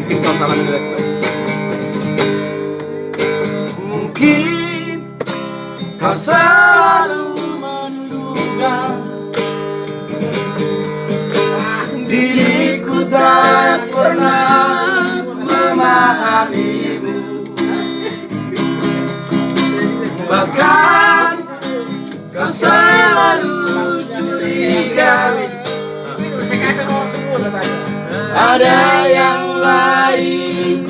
Mungkin kau salah menilai. Mungkin kau selalu menduga diriku tak pernah memahamimu. Bahkan kau selalu curiga ada yang lain,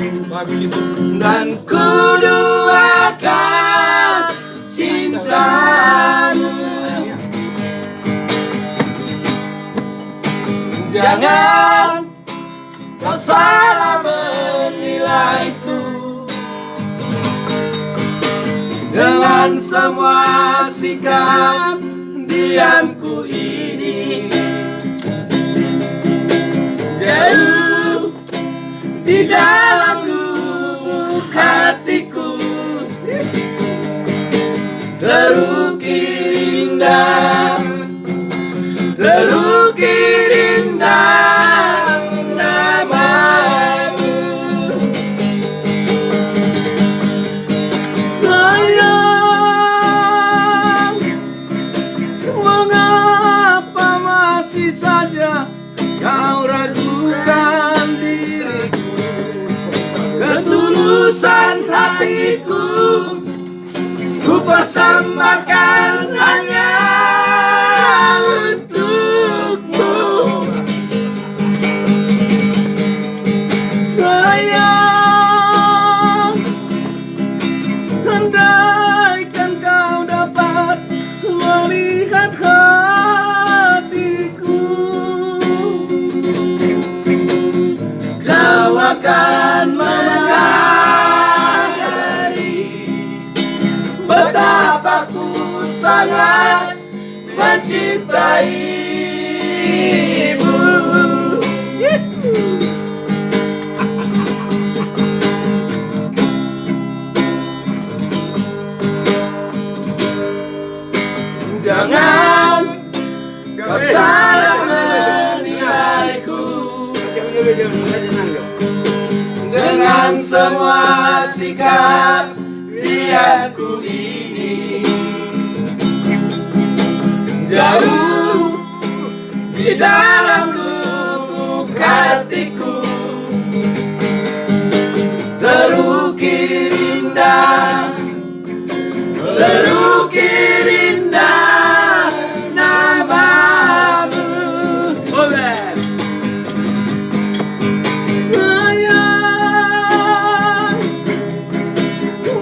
dan ku duakan cintamu. Jangan kau salah menilaiku dengan semua sikap diamku ini. Jauh di dalam lubuk hatiku terukir indah, terukir indah namamu. Sayang, mengapa masih saja kau ragukan diriku? Ketulusan hatiku ku persembahkan hanya untukmu. Sayang, andaikan kau dapat melihat hatiku, kau akan menyadari betapa ku sangat mencintaimu. Jangan kau salah menilaiku dengan semua sikap diamku ini. Jauh di dalam lubuk hatiku terukir indah, terukir indah namamu. Sayang,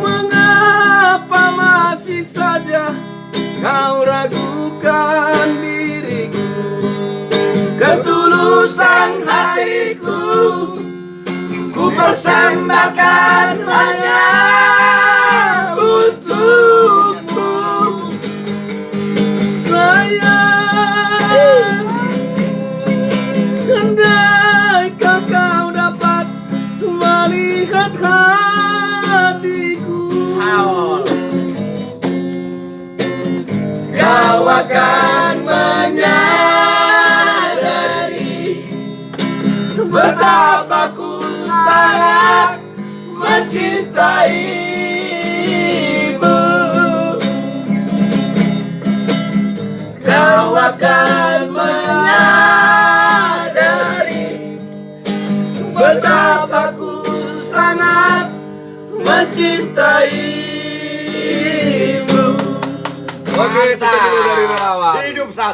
mengapa masih saja kau ragukan diriku? Ketulusan hatiku ku persembahkan hanya untukmu. Sayang, andaikan kau dapat melihat hatiku, kau akan menyadari betapa ku sangat mencintaimu. Kau akan menyadari betapa ku sangat mencintaimu. Oke, itu dulu dari relawan. Hidup Sasha.